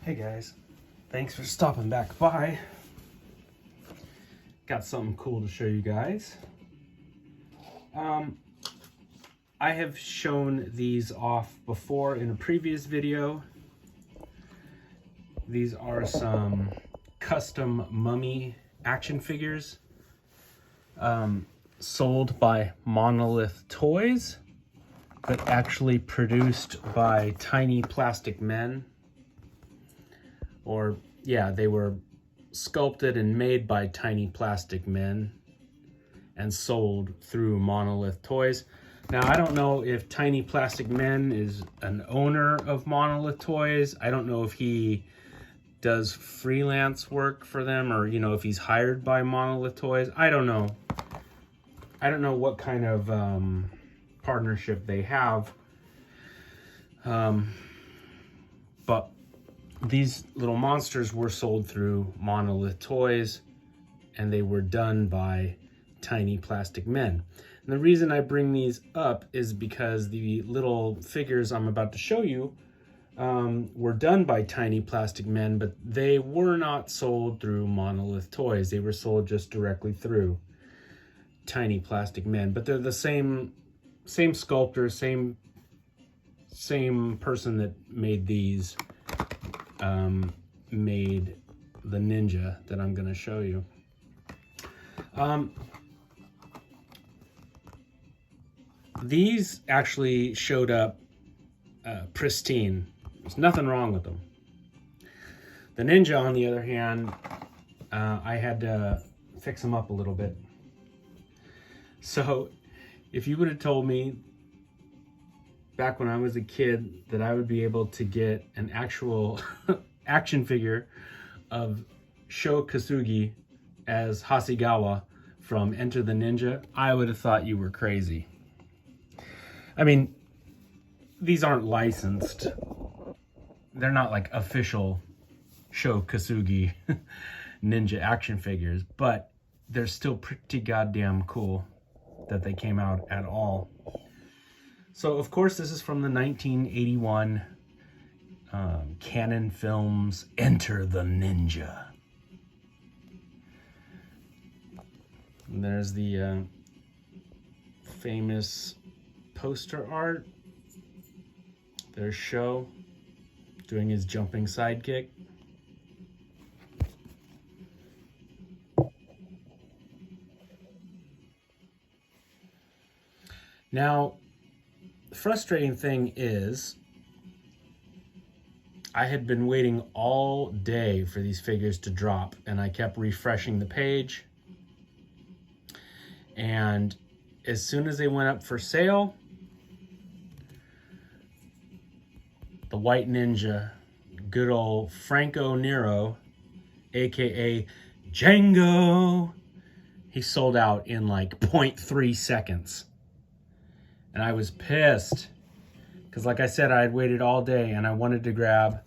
Hey guys, thanks for stopping back by. Got something cool to show you guys. I have shown these off before in a previous video. These are some custom mummy action figures sold by Monolith Toys, but actually produced by Tiny Plastic Men. Or, yeah, they were sculpted and made by Tiny Plastic Men and sold through Monolith Toys. Now, I don't know if Tiny Plastic Men is an owner of Monolith Toys. I don't know if he does freelance work for them, or, you know, if he's hired by Monolith Toys. I don't know. I don't know what kind of partnership they have. But these little monsters were sold through Monolith Toys, and they were done by Tiny Plastic Men. And the reason I bring these up is because the little figures I'm about to show you were done by Tiny Plastic Men, but they were not sold through Monolith Toys. They were sold just directly through Tiny Plastic Men. But they're the same sculptor, same person that made these. Made the ninja that I'm going to show you. These actually showed up pristine. There's nothing wrong with them. The ninja, on the other hand, I had to fix them up a little bit. So if you would have told me back when I was a kid that I would be able to get an actual action figure of Sho Kasugi as Hasegawa from Enter the Ninja, I would have thought you were crazy. I mean, these aren't licensed. They're not like official Sho Kasugi ninja action figures, but they're still pretty goddamn cool that they came out at all. So, of course, this is from the 1981 Canon Films Enter the Ninja. And there's the famous poster art. There's Sho doing his jumping sidekick. Now, the frustrating thing is, I had been waiting all day for these figures to drop, and I kept refreshing the page. And as soon as they went up for sale, the White Ninja, good old Franco Nero, aka Django, he sold out in like 0.3 seconds. And I was pissed. Because like I said, I had waited all day and I wanted to grab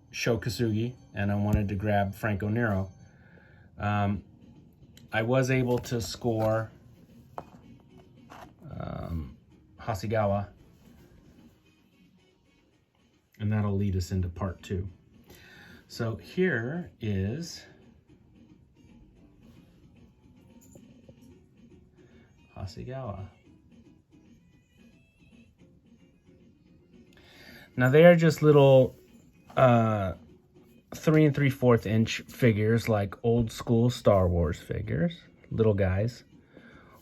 Sho Kasugi and I wanted to grab Franco Nero. I was able to score Hasegawa. And that'll lead us into part 2. So here is Hasegawa. Now they are just little 3 3/4 inch figures, like old school Star Wars figures, little guys,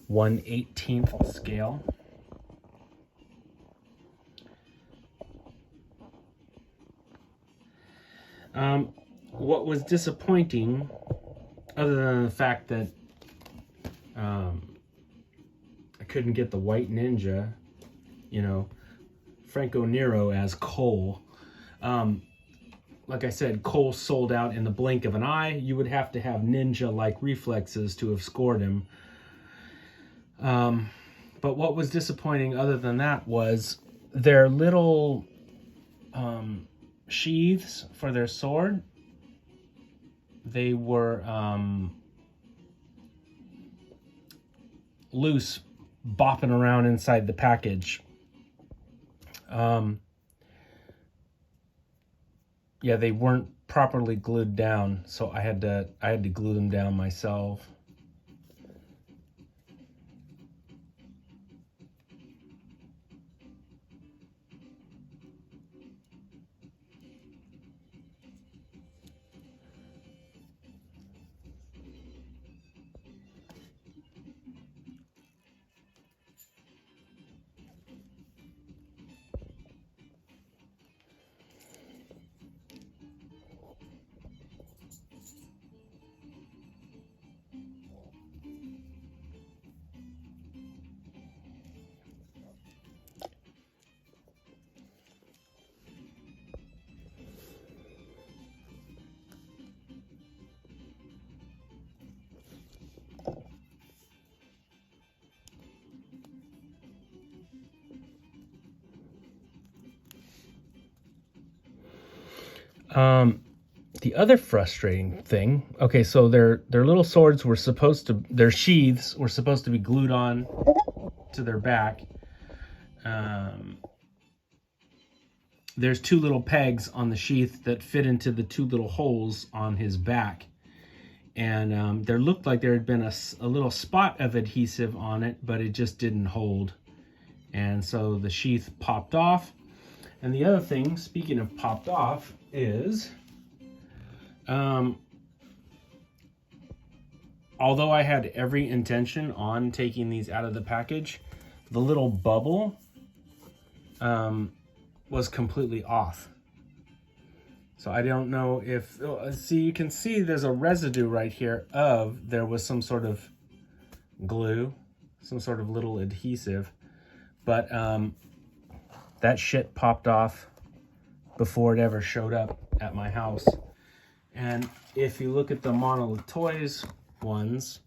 1/18 scale. What was disappointing, other than the fact that I couldn't get the White Ninja, you know, Franco Nero as Cole. Like I said, Cole sold out in the blink of an eye. You would have to have ninja-like reflexes to have scored him. But what was disappointing other than that was their little sheaths for their sword. They were loose, bopping around inside the package. yeah, they weren't properly glued down, so I had to glue them down myself. The other frustrating thing, okay, so their little swords were supposed to, their sheaths were supposed to be glued on to their back. There's two little pegs on the sheath that fit into the two little holes on his back. And there looked like there had been a little spot of adhesive on it, but it just didn't hold. And so the sheath popped off. And the other thing, speaking of popped off, is although I had every intention on taking these out of the package, the little bubble was completely off. So I don't know if, see, you can see there's a residue right here of there was some sort of glue, some sort of little adhesive, but that shit popped off before it ever showed up at my house. And if you look at the Monolith Toys ones,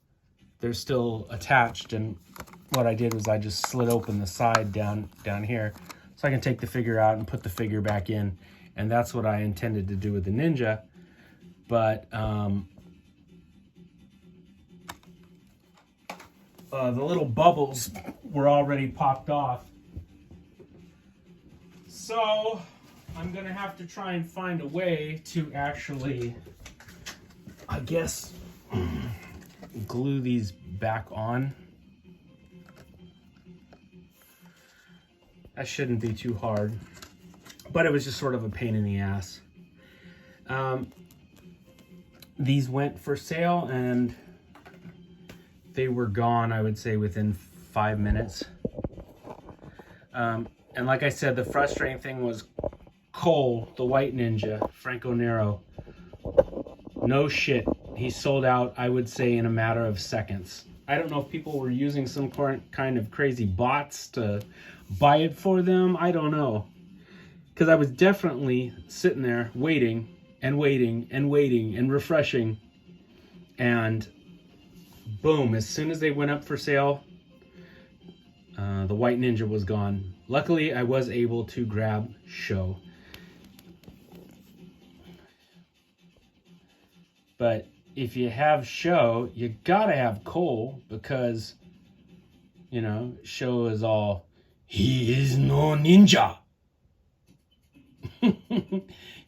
they're still attached, and what I did was I just slid open the side down here so I can take the figure out and put the figure back in. And that's what I intended to do with the Ninja. But the little bubbles were already popped off. So I'm gonna have to try and find a way to actually, I guess, glue these back on. That shouldn't be too hard, but it was just sort of a pain in the ass. These went for sale and they were gone, I would say, within 5 minutes. And like I said, the frustrating thing was Cole, the White Ninja, Franco Nero. No shit. He sold out, I would say, in a matter of seconds. I don't know if people were using some kind of crazy bots to buy it for them. I don't know. Because I was definitely sitting there waiting and waiting and waiting and refreshing. And boom, as soon as they went up for sale, the White Ninja was gone. Luckily, I was able to grab Show. But if you have Show, you gotta have Cole, because, you know, Show is all, he is no ninja.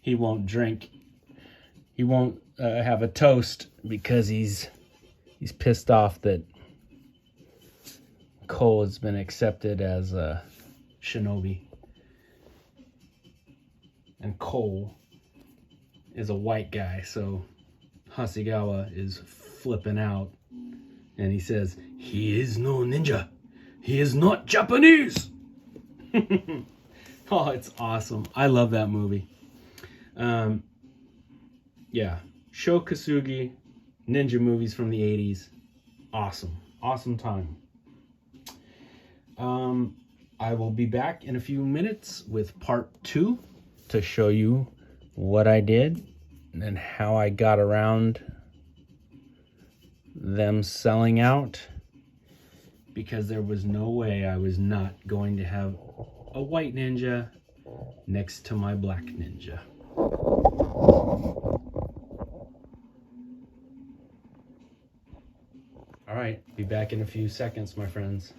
He won't drink. He won't have a toast because he's pissed off that Cole has been accepted as a shinobi. And Cole is a white guy, so Hasegawa is flipping out. And he says, he is no ninja. He is not Japanese. Oh, it's awesome. I love that movie. Yeah. Sho Kosugi, ninja movies from the 80s. Awesome. Awesome time. I will be back in a few minutes with part 2 to show you what I did and how I got around them selling out, because there was no way I was not going to have a white ninja next to my black ninja. All right, be back in a few seconds, my friends.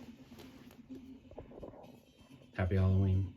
Happy Halloween.